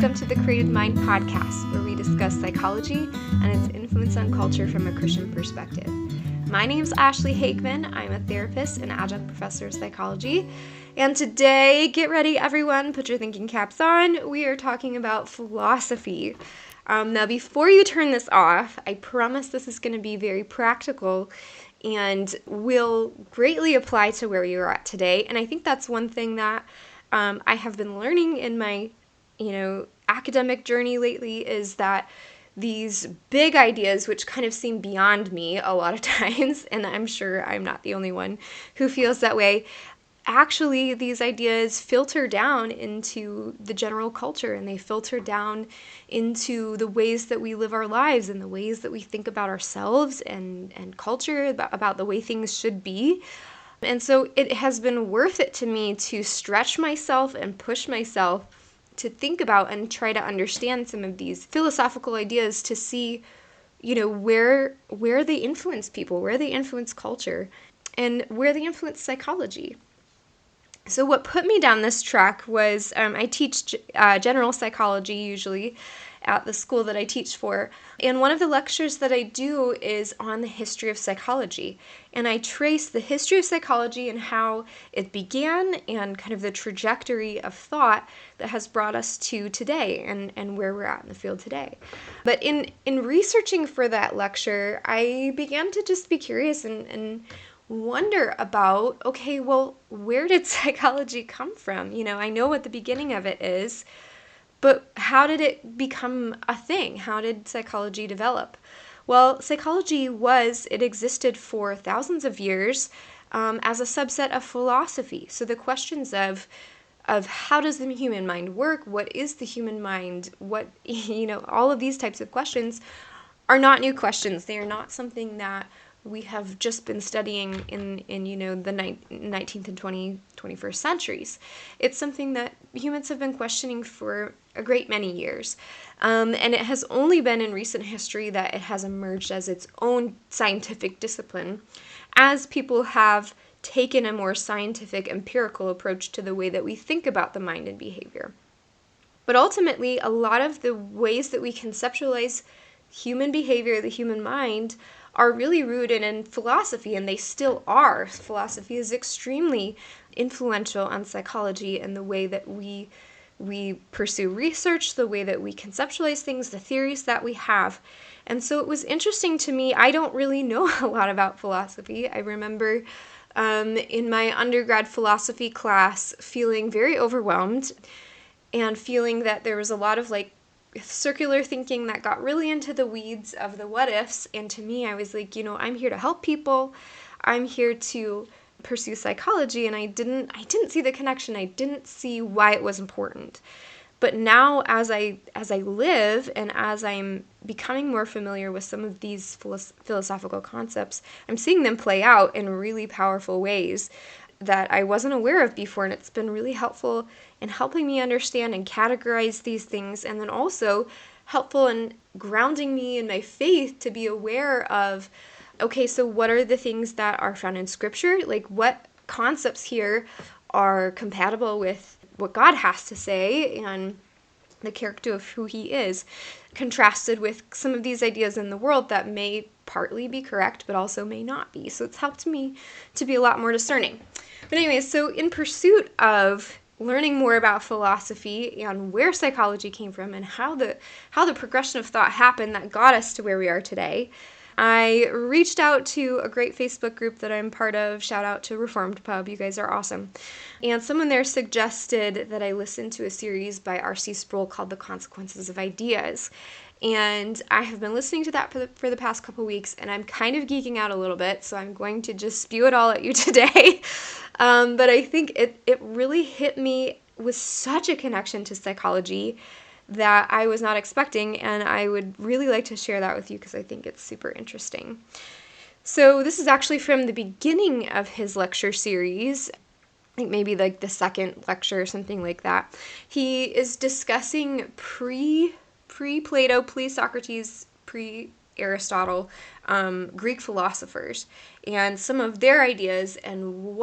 Welcome to the Creative Mind podcast, where we discuss psychology and its influence on culture from a Christian perspective. My name is Ashley Hageman. I'm a therapist and adjunct professor of psychology. And today, get ready everyone, put your thinking caps on. We are talking about philosophy. Now, before you turn this off, I promise this is going to be very practical and will greatly apply to where you're at today. And I think that's one thing that I have been learning in my, academic journey lately is that these big ideas, which kind of seem beyond me a lot of times, and I'm sure I'm not the only one who feels that way, actually these ideas filter down into the general culture, and they filter down into the ways that we live our lives and the ways that we think about ourselves and culture, about the way things should be. And so it has been worth it to me to stretch myself and push myself to think about and try to understand some of these philosophical ideas to see, where they influence people, where they influence culture, and where they influence psychology. So what put me down this track was I teach general psychology usually at the school that I teach for. And one of the lectures that I do is on the history of psychology. And I trace the history of psychology and how it began and kind of the trajectory of thought that has brought us to today and where we're at in the field today. But in researching for that lecture, I began to just be curious and wonder about, okay, well, where did psychology come from? I know what the beginning of it is, but how did it become a thing? How did psychology develop? Well, psychology existed for thousands of years as a subset of philosophy. So the questions of how does the human mind work? What is the human mind? All of these types of questions are not new questions. They are not something that we have just been studying in the 19th and 21st centuries. It's something that humans have been questioning for a great many years. And it has only been in recent history that it has emerged as its own scientific discipline, as people have taken a more scientific, empirical approach to the way that we think about the mind and behavior. But ultimately, a lot of the ways that we conceptualize human behavior, the human mind, are really rooted in philosophy, and they still are. Philosophy is extremely influential on psychology and the way that we pursue research, the way that we conceptualize things, the theories that we have. And so it was interesting to me. I don't really know a lot about philosophy. I remember in my undergrad philosophy class feeling very overwhelmed and feeling that there was a lot of circular thinking that got really into the weeds of the what ifs. And to me, I was like, I'm here to help people. I'm here to pursue psychology. And I didn't see the connection. I didn't see why it was important. But now as I live and as I'm becoming more familiar with some of these philosophical concepts, I'm seeing them play out in really powerful ways that I wasn't aware of before, and it's been really helpful in helping me understand and categorize these things, and then also helpful in grounding me in my faith to be aware of, okay, so what are the things that are found in Scripture? What concepts here are compatible with what God has to say and the character of who He is, contrasted with some of these ideas in the world that may partly be correct, but also may not be. So it's helped me to be a lot more discerning. But anyway, so in pursuit of learning more about philosophy and where psychology came from and how the progression of thought happened that got us to where we are today, I reached out to a great Facebook group that I'm part of. Shout out to Reformed Pub. You guys are awesome. And someone there suggested that I listen to a series by R.C. Sproul called The Consequences of Ideas. And I have been listening to that for the past couple weeks, and I'm kind of geeking out a little bit, so I'm going to just spew it all at you today. But I think it really hit me with such a connection to psychology that I was not expecting, and I would really like to share that with you because I think it's super interesting. So this is actually from the beginning of his lecture series, I think maybe the second lecture or something like that. He is discussing pre-Plato, pre-Socrates, pre-Aristotle Greek philosophers and some of their ideas and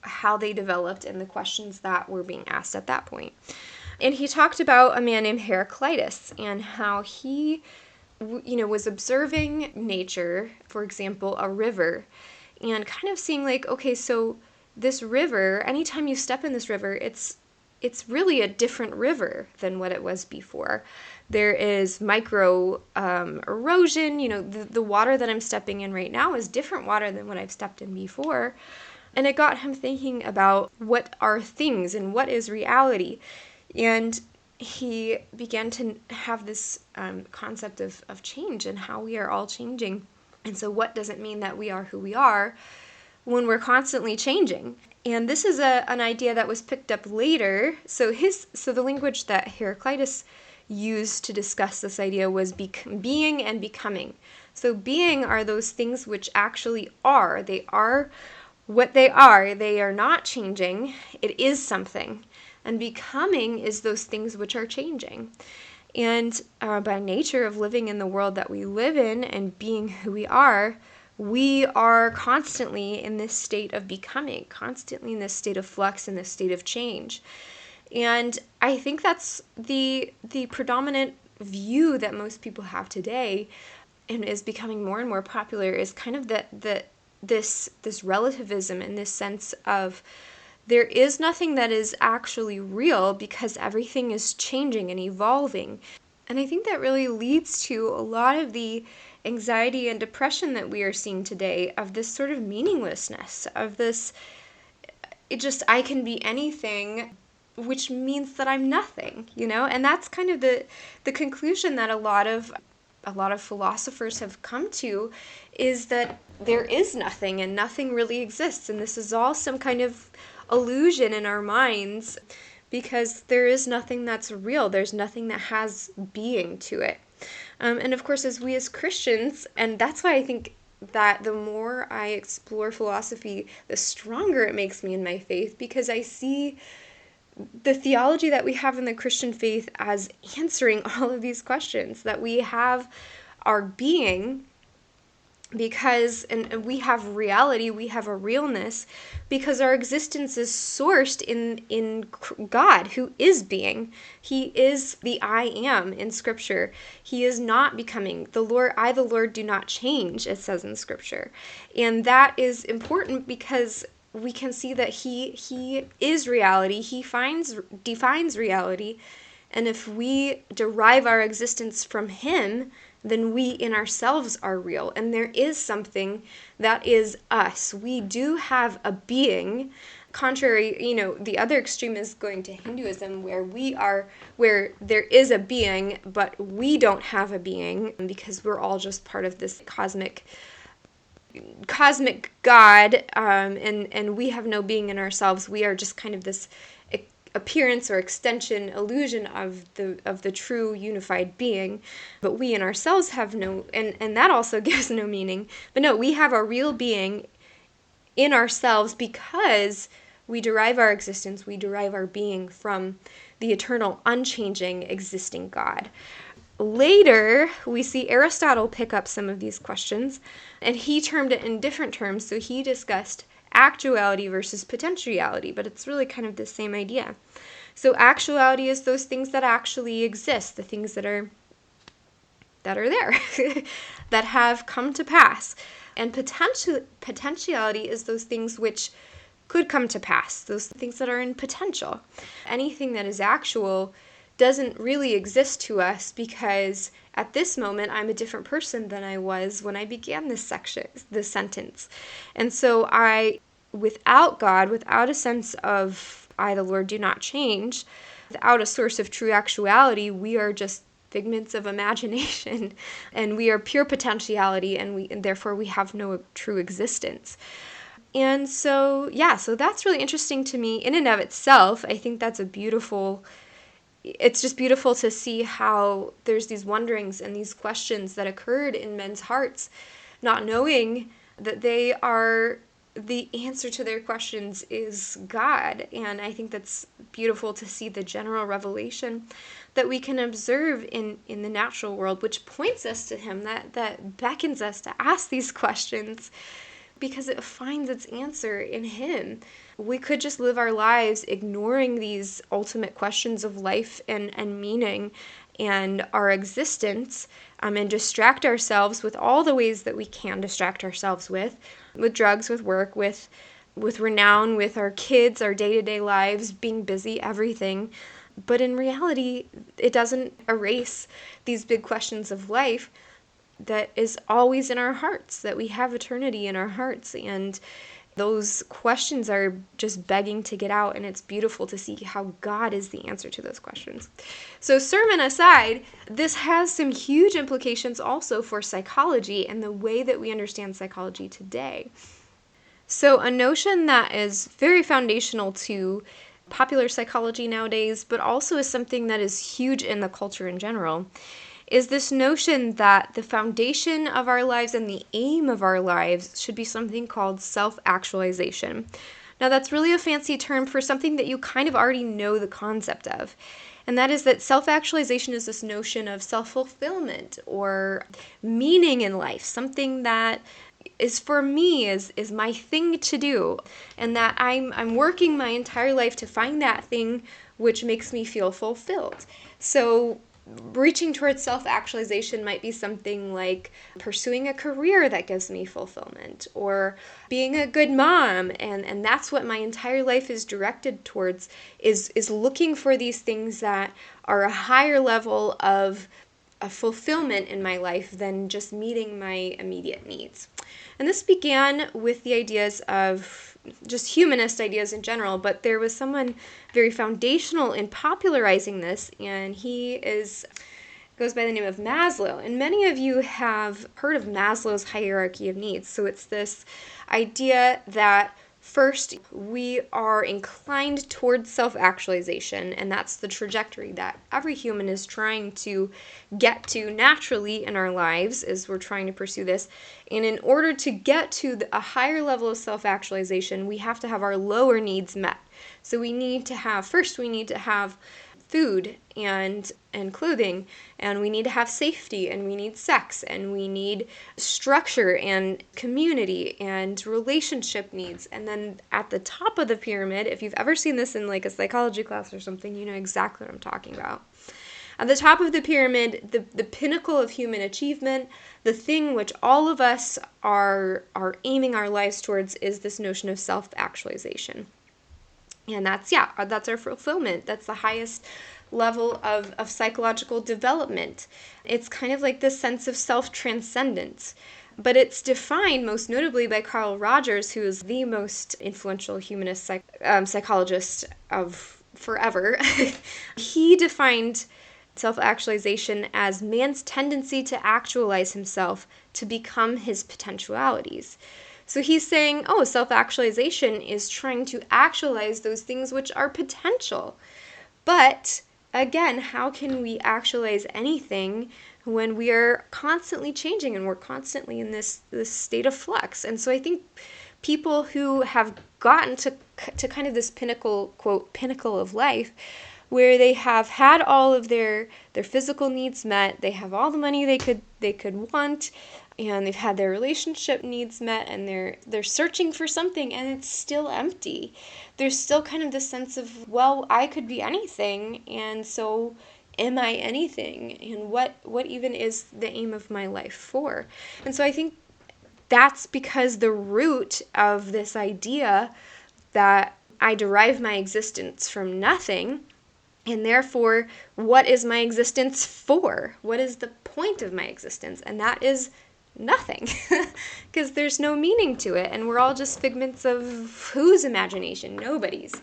how they developed and the questions that were being asked at that point. And he talked about a man named Heraclitus and how he, was observing nature, for example, a river, and kind of seeing like, okay, so this river, anytime you step in this river, it's really a different river than what it was before. There is micro erosion. The water that I'm stepping in right now is different water than what I've stepped in before. And it got him thinking about what are things and what is reality. And he began to have this concept of change and how we are all changing. And so what does it mean that we are who we are when we're constantly changing? And this is an idea that was picked up later. So the language that Heraclitus used to discuss this idea was being and becoming. So being are those things which actually are. They are what they are. They are not changing. It is something. And becoming is those things which are changing. And by nature of living in the world that we live in and being who we are constantly in this state of becoming, constantly in this state of flux, in this state of change. And I think that's the predominant view that most people have today, and is becoming more and more popular, is kind of this relativism and this sense of there is nothing that is actually real because everything is changing and evolving. And I think that really leads to a lot of the anxiety and depression that we are seeing today, of this sort of meaninglessness, of this, I can be anything, which means that I'm nothing, And that's kind of the conclusion that a lot of philosophers have come to, is that there is nothing and nothing really exists, and this is all some kind of illusion in our minds, because there is nothing that's real. There's nothing that has being to it. And of course, as Christians, and that's why I think that the more I explore philosophy, the stronger it makes me in my faith, because I see the theology that we have in the Christian faith as answering all of these questions, that we have our being because, and we have reality, we have a realness, because our existence is sourced in God, who is being. He is the I am in Scripture. He is not becoming. The Lord, do not change, it says in Scripture. And that is important because we can see that he is reality. He defines reality. And if we derive our existence from him, then we in ourselves are real. And there is something that is us. We do have a being. Contrary, the other extreme is going to Hinduism, where there is a being, but we don't have a being, because we're all just part of this cosmic God, and we have no being in ourselves. We are just kind of this appearance or extension, illusion of the true unified being, but we in ourselves have no, and that also gives no meaning. But no, we have a real being in ourselves, because we derive our existence, we derive our being from the eternal, unchanging, existing God. Later, we see Aristotle pick up some of these questions, and he termed it in different terms. So he discussed actuality versus potentiality, but it's really kind of the same idea. So actuality is those things that actually exist, the things that are there, that have come to pass. And potentiality is those things which could come to pass, those things that are in potential. Anything that is actual doesn't really exist to us, because at this moment I'm a different person than I was when I began this sentence. And so without God, without a sense of I, the Lord, do not change, without a source of true actuality, we are just figments of imagination, and we are pure potentiality, and therefore we have no true existence. And so that's really interesting to me in and of itself. I think that's it's just beautiful to see how there's these wonderings and these questions that occurred in men's hearts, not knowing that the answer to their questions is God. And I think that's beautiful to see the general revelation that we can observe in the natural world, which points us to him, that beckons us to ask these questions. because it finds its answer in Him. We could just live our lives ignoring these ultimate questions of life and meaning and our existence, and distract ourselves with all the ways that we can distract ourselves with drugs, with work, with renown, with our kids, our day-to-day lives, being busy, everything. But in reality, it doesn't erase these big questions of life that is always in our hearts, that we have eternity in our hearts. And those questions are just begging to get out, and it's beautiful to see how God is the answer to those questions. So, sermon aside, this has some huge implications also for psychology and the way that we understand psychology today. So, a notion that is very foundational to popular psychology nowadays, but also is something that is huge in the culture in general, is this notion that the foundation of our lives and the aim of our lives should be something called self-actualization. Now, that's really a fancy term for something that you kind of already know the concept of. And that is that self-actualization is this notion of self-fulfillment or meaning in life, something that is for me, is my thing to do, and that I'm working my entire life to find that thing which makes me feel fulfilled. So reaching towards self-actualization might be something like pursuing a career that gives me fulfillment, or being a good mom, and that's what my entire life is directed towards, is looking for these things that are a higher level of a fulfillment in my life than just meeting my immediate needs. And this began with the ideas of just humanist ideas in general, but there was someone very foundational in popularizing this, and he goes by the name of Maslow. And many of you have heard of Maslow's hierarchy of needs. So it's this idea that first, we are inclined towards self-actualization, and that's the trajectory that every human is trying to get to naturally in our lives as we're trying to pursue this. And in order to get to a higher level of self-actualization, we have to have our lower needs met. So we need to have food and clothing, and we need to have safety, and we need sex, and we need structure and community and relationship needs. And then at the top of the pyramid, if you've ever seen this in like a psychology class or something, you know exactly what I'm talking about. At the top of the pyramid, the pinnacle of human achievement, the thing which all of us are aiming our lives towards, is this notion of self-actualization. And that's our fulfillment. That's the highest level of psychological development. It's kind of like this sense of self-transcendence. But it's defined most notably by Carl Rogers, who is the most influential humanist psychologist of forever. He defined self-actualization as man's tendency to actualize himself, to become his potentialities. So he's saying, self-actualization is trying to actualize those things which are potential. But again, how can we actualize anything when we are constantly changing and we're constantly in this state of flux? And so I think people who have gotten to kind of this pinnacle, quote, pinnacle of life, where they have had all of their physical needs met, they have all the money they could want, and they've had their relationship needs met, and they're searching for something, and it's still empty. There's still kind of this sense of, well, I could be anything, and so am I anything? And what even is the aim of my life for? And so I think that's because the root of this idea that I derive my existence from nothing, and therefore, what is my existence for? What is the point of my existence? And that is nothing, because there's no meaning to it, and we're all just figments of whose imagination? Nobody's.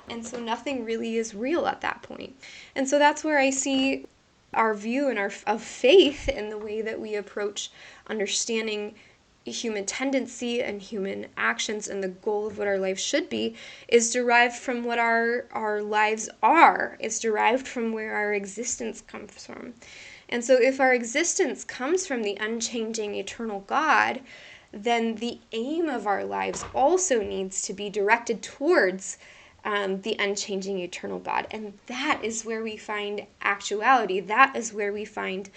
And so nothing really is real at that point. And so that's where I see our view and of faith in the way that we approach understanding human tendency and human actions, and the goal of what our life should be is derived from what our lives are. It's derived from where our existence comes from. And so if our existence comes from the unchanging eternal God, then the aim of our lives also needs to be directed towards the unchanging eternal God. And that is where we find actuality. That is where we find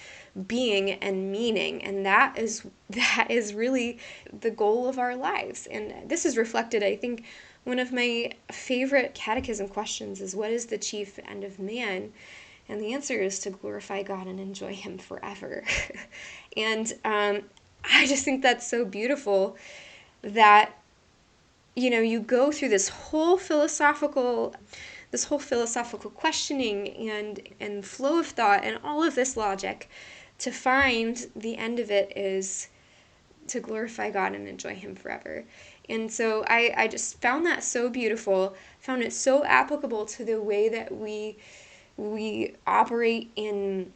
being and meaning. And that is that is really the goal of our lives. And this is reflected, I think, one of my favorite catechism questions is, what is the chief end of man? And the answer is to glorify God and enjoy Him forever. And I just think that's so beautiful that, you go through this whole philosophical questioning and flow of thought and all of this logic to find the end of it is to glorify God and enjoy Him forever. And so I just found that so beautiful, found it so applicable to the way that we operate in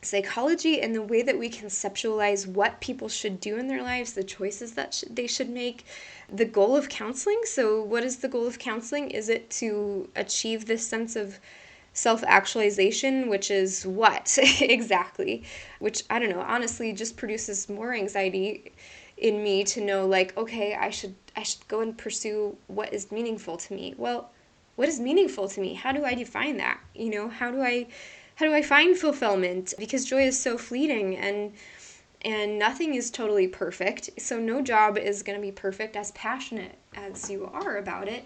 psychology and the way that we conceptualize what people should do in their lives, the choices that they should make, the goal of counseling. So what is the goal of counseling? Is it to achieve this sense of self-actualization, which is what exactly? Which, I don't know, honestly just produces more anxiety in me to know, like, okay, I should go and pursue what is meaningful to me. Well, what is meaningful to me? How do I define that? How do I find fulfillment? Because joy is so fleeting and nothing is totally perfect. So no job is going to be perfect, as passionate as you are about it.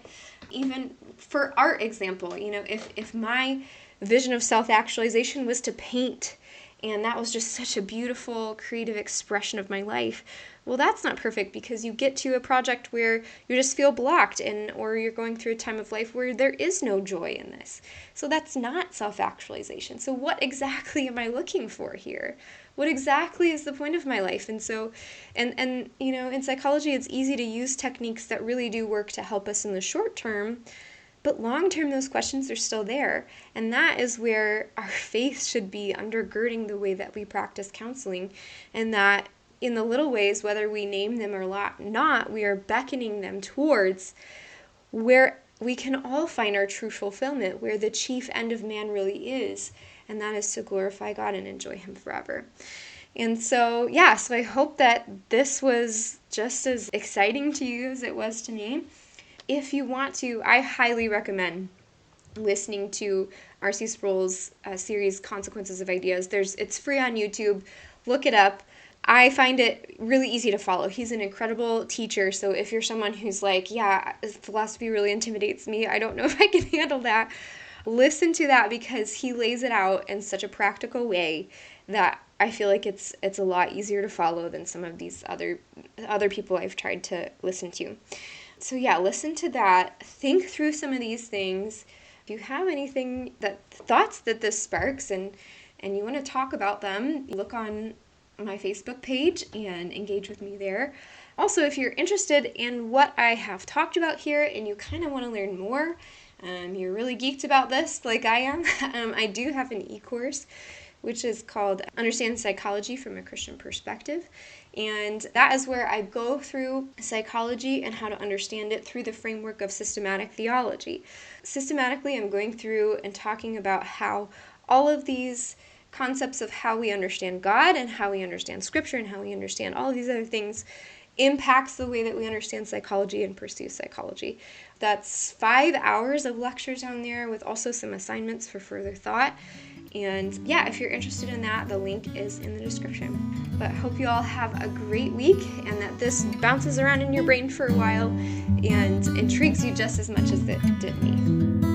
Even for art example, if my vision of self-actualization was to paint, and that was just such a beautiful creative expression of my life, well, that's not perfect, because you get to a project where you just feel blocked, or you're going through a time of life where there is no joy in this. So that's not self-actualization. So what exactly am I looking for here? What exactly is the point of my life? And so, and in psychology, it's easy to use techniques that really do work to help us in the short term, but long term, those questions are still there. And that is where our faith should be undergirding the way that we practice counseling, and that in the little ways, whether we name them or not, we are beckoning them towards where we can all find our true fulfillment, where the chief end of man really is, and that is to glorify God and enjoy Him forever. And so, so I hope that this was just as exciting to you as it was to me. If you want to, I highly recommend listening to R.C. Sproul's series, Consequences of Ideas. It's free on YouTube. Look it up. I find it really easy to follow. He's an incredible teacher, so if you're someone who's like, philosophy really intimidates me, I don't know if I can handle that, listen to that, because he lays it out in such a practical way that I feel like it's a lot easier to follow than some of these other people I've tried to listen to. So listen to that. Think through some of these things. If you have thoughts that this sparks and you want to talk about them, look on my Facebook page and engage with me there. Also, if you're interested in what I have talked about here and you kind of want to learn more, you're really geeked about this like I am, I do have an e-course which is called Understand Psychology from a Christian Perspective. And that is where I go through psychology and how to understand it through the framework of systematic theology. Systematically, I'm going through and talking about how all of these concepts of how we understand God and how we understand Scripture and how we understand all of these other things impacts the way that we understand psychology and pursue psychology. That's 5 hours of lectures on there with also some assignments for further thought. And if you're interested in that, the link is in the description. But I hope you all have a great week and that this bounces around in your brain for a while and intrigues you just as much as it did me.